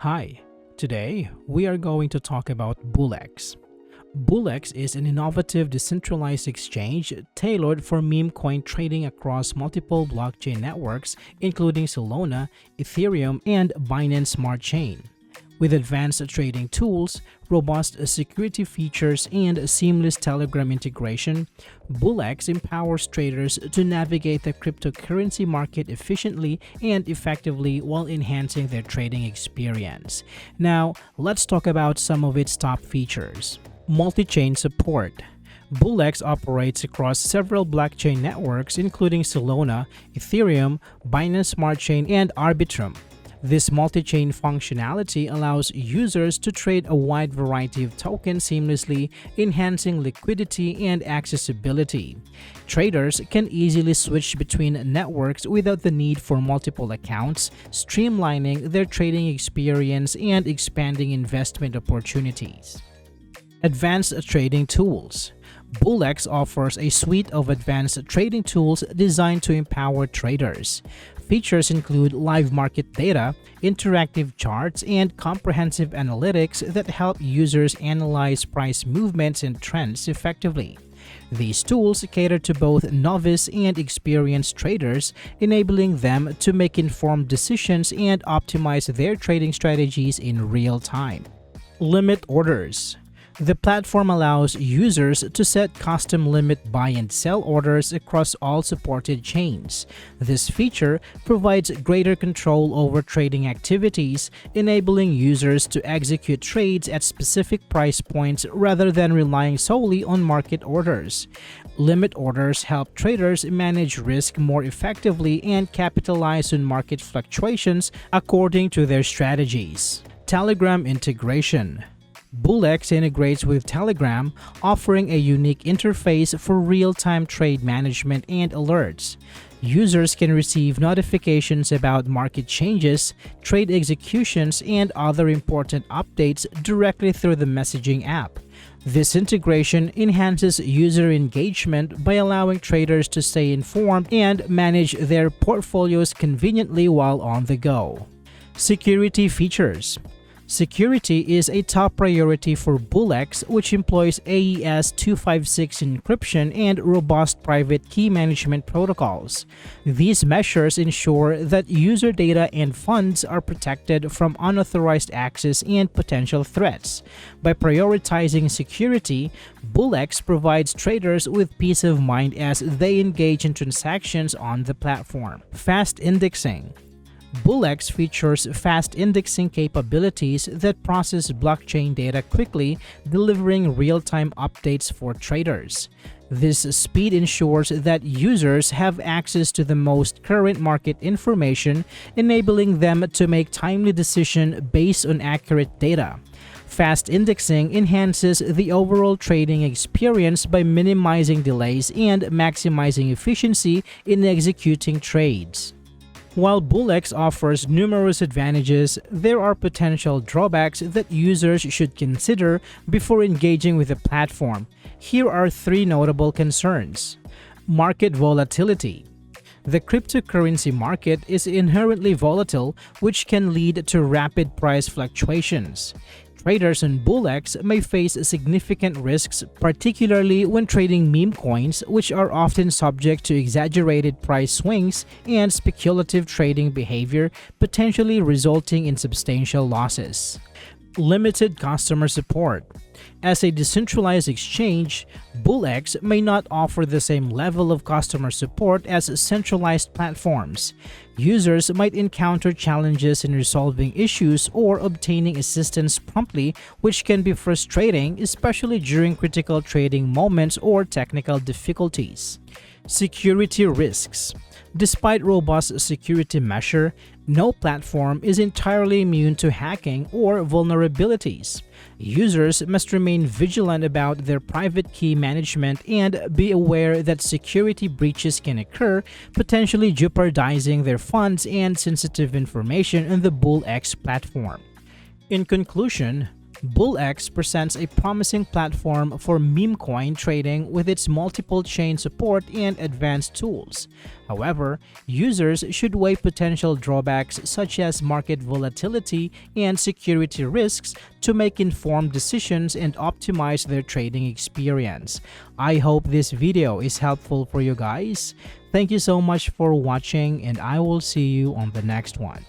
Hi, today we are going to talk about BullX. BullX is an innovative decentralized exchange tailored for meme coin trading across multiple blockchain networks, including Solana, Ethereum, and Binance Smart Chain. With advanced trading tools, robust security features, and seamless Telegram integration, BullX empowers traders to navigate the cryptocurrency market efficiently and effectively while enhancing their trading experience. Now, let's talk about some of its top features. Multi-chain support. BullX operates across several blockchain networks including Solana, Ethereum, Binance Smart Chain, and Arbitrum. This multi-chain functionality allows users to trade a wide variety of tokens seamlessly, enhancing liquidity and accessibility. Traders can easily switch between networks without the need for multiple accounts, streamlining their trading experience and expanding investment opportunities. Advanced trading tools. BullX offers a suite of advanced trading tools designed to empower traders. Features include live market data, interactive charts, and comprehensive analytics that help users analyze price movements and trends effectively. These tools cater to both novice and experienced traders, enabling them to make informed decisions and optimize their trading strategies in real time. Limit orders. The platform allows users to set custom limit buy and sell orders across all supported chains. This feature provides greater control over trading activities, enabling users to execute trades at specific price points rather than relying solely on market orders. Limit orders help traders manage risk more effectively and capitalize on market fluctuations according to their strategies. Telegram integration. BullX integrates with Telegram, offering a unique interface for real-time trade management and alerts. Users can receive notifications about market changes, trade executions, and other important updates directly through the messaging app. This integration enhances user engagement by allowing traders to stay informed and manage their portfolios conveniently while on the go. Security features. Security is a top priority for BullX, which employs AES-256 encryption and robust private key management protocols. These measures ensure that user data and funds are protected from unauthorized access and potential threats. By prioritizing security, BullX provides traders with peace of mind as they engage in transactions on the platform. Fast indexing. BullX features fast indexing capabilities that process blockchain data quickly, delivering real-time updates for traders. This speed ensures that users have access to the most current market information, enabling them to make timely decisions based on accurate data. Fast indexing enhances the overall trading experience by minimizing delays and maximizing efficiency in executing trades. While BullX offers numerous advantages, there are potential drawbacks that users should consider before engaging with the platform. Here are three notable concerns. Market volatility. The cryptocurrency market is inherently volatile, which can lead to rapid price fluctuations. Traders on BullX may face significant risks, particularly when trading meme coins, which are often subject to exaggerated price swings and speculative trading behavior, potentially resulting in substantial losses. Limited customer support. As a decentralized exchange, BullX may not offer the same level of customer support as centralized platforms. Users might encounter challenges in resolving issues or obtaining assistance promptly, which can be frustrating, especially during critical trading moments or technical difficulties. Security risks. Despite robust security measures, no platform is entirely immune to hacking or vulnerabilities. Users must remain vigilant about their private key management and be aware that security breaches can occur, potentially jeopardizing their funds and sensitive information on the BullX platform. In conclusion, BullX presents a promising platform for meme coin trading with its multiple chain support and advanced tools. However, users should weigh potential drawbacks such as market volatility and security risks to make informed decisions and optimize their trading experience. I hope this video is helpful for you guys. Thank you so much for watching, and I will see you on the next one.